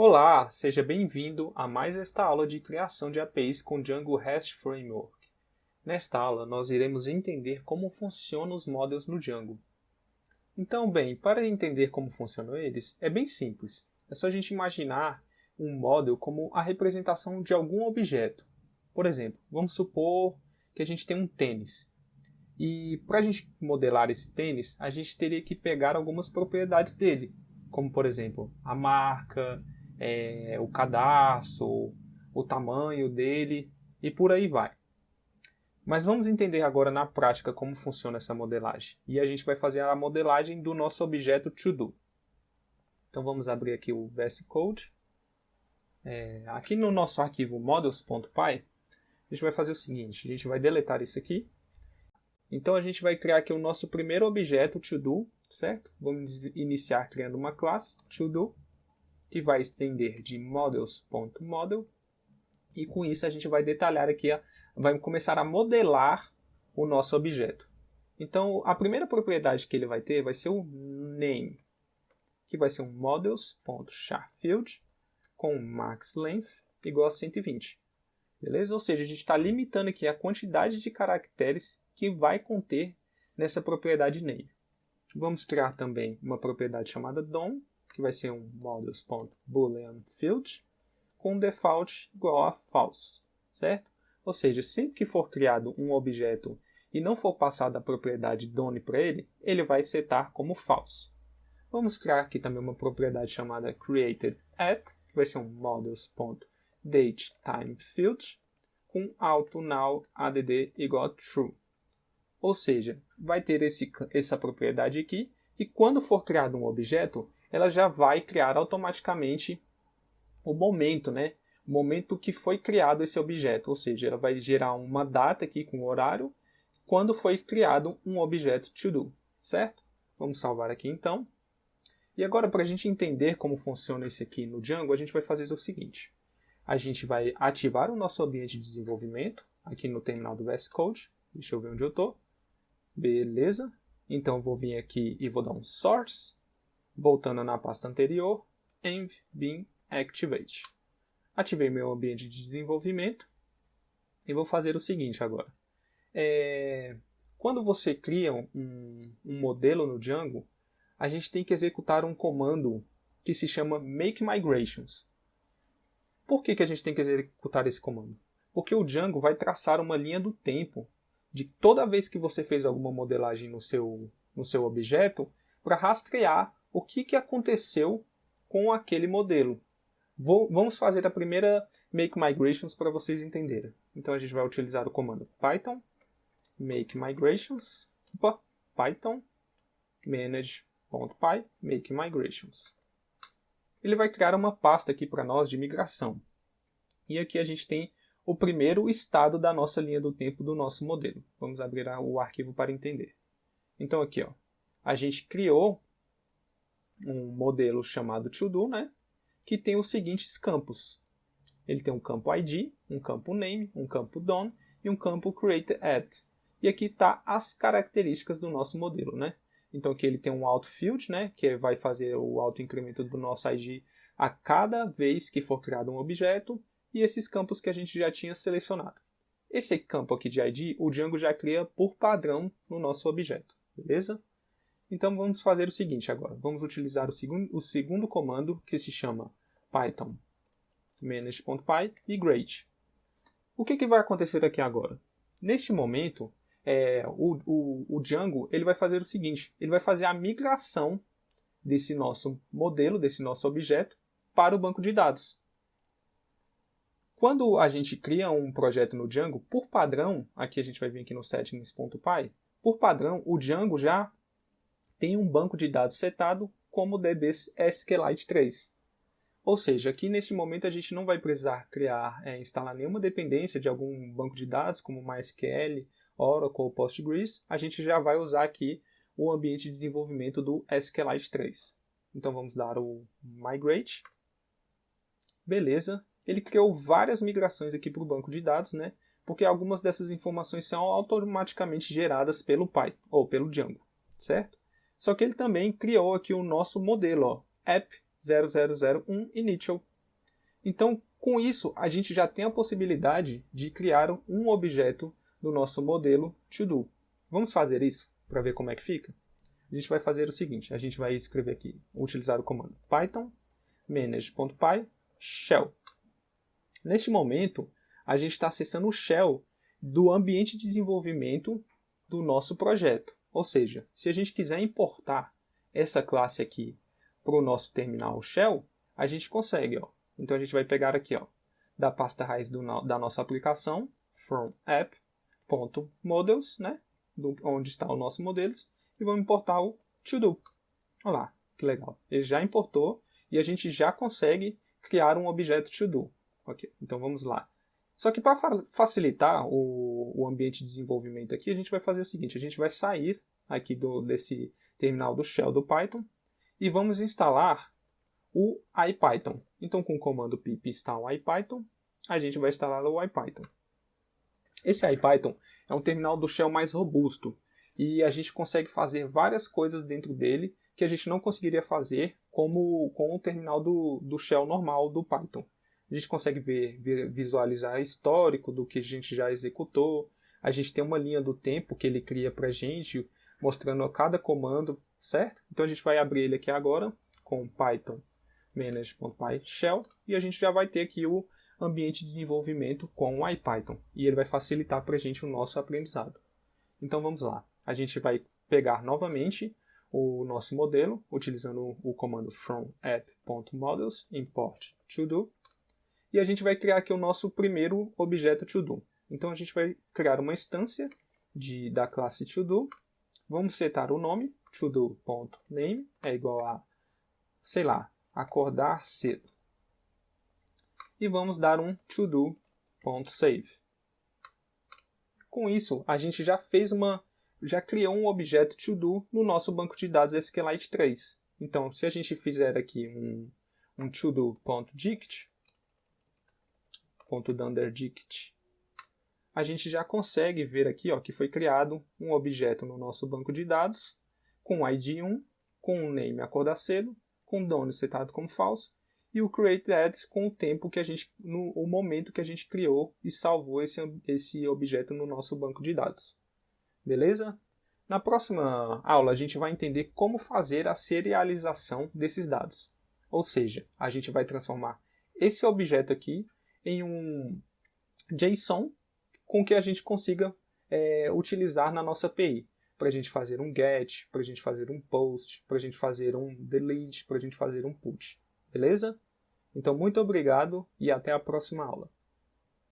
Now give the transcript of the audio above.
Olá, seja bem-vindo a mais esta aula de criação de APIs com Django REST Framework. Nesta aula, nós iremos entender como funcionam os models no Django. Então, bem, para entender como funcionam eles, é bem simples. É só a gente imaginar um model como a representação de algum objeto. Por exemplo, vamos supor que a gente tem um tênis. E para a gente modelar esse tênis, a gente teria que pegar algumas propriedades dele, como por exemplo, a marca, o cadastro, o tamanho dele e por aí vai. Mas vamos entender agora na prática como funciona essa modelagem. E a gente vai fazer a modelagem do nosso objeto ToDo. Então vamos abrir aqui o VS Code. Aqui no nosso arquivo models.py, a gente vai fazer o seguinte, a gente vai deletar isso aqui. Então a gente vai criar aqui o nosso primeiro objeto ToDo, certo? Vamos iniciar criando uma classe ToDo, que vai estender de models.model, e com isso a gente vai detalhar aqui, vai começar a modelar o nosso objeto. Então a primeira propriedade que ele vai ter vai ser o name, que vai ser um models.charField com max length igual a 120. Beleza? Ou seja, a gente está limitando aqui a quantidade de caracteres que vai conter nessa propriedade name. Vamos criar também uma propriedade chamada DOM, que vai ser um models.booleanField com default igual a false, certo? Ou seja, sempre que for criado um objeto e não for passada a propriedade DOM para ele, ele vai setar como false. Vamos criar aqui também uma propriedade chamada created@, que vai ser um models.dateTimeField com auto_now_add igual a true. Ou seja, vai ter essa propriedade aqui, e quando for criado um objeto, ela já vai criar automaticamente o momento, né? O momento que foi criado esse objeto. Ou seja, ela vai gerar uma data aqui com o horário, quando foi criado um objeto ToDo, certo? Vamos salvar aqui então. E agora, para a gente entender como funciona isso aqui no Django, a gente vai fazer o seguinte. A gente vai ativar o nosso ambiente de desenvolvimento, aqui no terminal do VS Code. Deixa eu ver onde eu estou. Beleza. Então, eu vou vir aqui e vou dar um source, voltando na pasta anterior, env bin activate. Ativei meu ambiente de desenvolvimento e vou fazer o seguinte agora. Quando você cria um modelo no Django, a gente tem que executar um comando que se chama make migrations. Por que a gente tem que executar esse comando? Porque o Django vai traçar uma linha do tempo de toda vez que você fez alguma modelagem no seu objeto para rastrear o que aconteceu com aquele modelo. Vamos fazer a primeira make migrations para vocês entenderem. Então a gente vai utilizar o comando python make migrations, python manage.py make migrations. Ele vai criar uma pasta aqui para nós de migração. E aqui a gente tem o primeiro estado da nossa linha do tempo do nosso modelo. Vamos abrir o arquivo para entender. Então aqui, ó, a gente criou um modelo chamado ToDo, né, que tem os seguintes campos. Ele tem um campo ID, um campo name, um campo DOM e um campo created@. E aqui está as características do nosso modelo, né? Então aqui ele tem um auto_field, né, que vai fazer o auto-incremento do nosso ID a cada vez que for criado um objeto, e esses campos que a gente já tinha selecionado. Esse campo aqui de ID, o Django já cria por padrão no nosso objeto, beleza? Então vamos fazer o seguinte agora. Vamos utilizar o segundo comando, que se chama python manage.py migrate. O que vai acontecer aqui agora? Neste momento, o Django ele vai fazer o seguinte, ele vai fazer a migração desse nosso modelo, desse nosso objeto, para o banco de dados. Quando a gente cria um projeto no Django, por padrão, aqui a gente vai vir aqui no settings.py, por padrão, o Django já tem um banco de dados setado como DB SQLite 3. Ou seja, aqui neste momento a gente não vai precisar instalar nenhuma dependência de algum banco de dados, como MySQL, Oracle ou Postgres. A gente já vai usar aqui o ambiente de desenvolvimento do SQLite 3. Então vamos dar o migrate. Beleza. Ele criou várias migrações aqui para o banco de dados, né? Porque algumas dessas informações são automaticamente geradas pelo Python ou pelo Django, certo? Só que ele também criou aqui o nosso modelo, ó, app 0001 initial. Então, com isso, a gente já tem a possibilidade de criar um objeto do nosso modelo to-do. Vamos fazer isso para ver como é que fica? A gente vai fazer o seguinte, a gente vai escrever aqui, utilizar o comando python manage.py shell. Neste momento, a gente está acessando o shell do ambiente de desenvolvimento do nosso projeto. Ou seja, se a gente quiser importar essa classe aqui para o nosso terminal shell, a gente consegue. Ó. Então a gente vai pegar aqui, ó, da pasta raiz da nossa aplicação, from app.models, né, onde está o nosso modelos, e vamos importar o to-do. Olha lá, que legal. Ele já importou e a gente já consegue criar um objeto to-do. Ok, então vamos lá. Só que para facilitar o ambiente de desenvolvimento aqui, a gente vai fazer o seguinte, a gente vai sair aqui desse terminal do shell do Python e vamos instalar o IPython. Então, com o comando pip install IPython, a gente vai instalar o IPython. Esse IPython é um terminal do shell mais robusto e a gente consegue fazer várias coisas dentro dele que a gente não conseguiria fazer com o terminal do shell normal do Python. A gente consegue visualizar histórico do que a gente já executou. A gente tem uma linha do tempo que ele cria para a gente, mostrando a cada comando, certo? Então a gente vai abrir ele aqui agora com python manage.py shell e a gente já vai ter aqui o ambiente de desenvolvimento com o IPython. E ele vai facilitar para a gente o nosso aprendizado. Então vamos lá. A gente vai pegar novamente o nosso modelo, utilizando o comando from app.models import to-do. E a gente vai criar aqui o nosso primeiro objeto to-do. Então a gente vai criar uma instância da classe to-do. Vamos setar o nome, to-do.name, é igual a, sei lá, acordar cedo. E vamos dar um to-do.save. Com isso, a gente já criou um objeto to-do no nosso banco de dados SQLite 3. Então, se a gente fizer aqui um to-do.dict, .dunderdict, a gente já consegue ver aqui, ó, que foi criado um objeto no nosso banco de dados com ID 1, com o name acordar cedo, com o done setado como false e o createAdd com o tempo que o momento que a gente criou e salvou esse objeto no nosso banco de dados. Beleza? Na próxima aula a gente vai entender como fazer a serialização desses dados. Ou seja, a gente vai transformar esse objeto aqui em um JSON com que a gente consiga utilizar na nossa API. Para a gente fazer um get, para a gente fazer um post, para a gente fazer um delete, para a gente fazer um put. Beleza? Então, muito obrigado e até a próxima aula.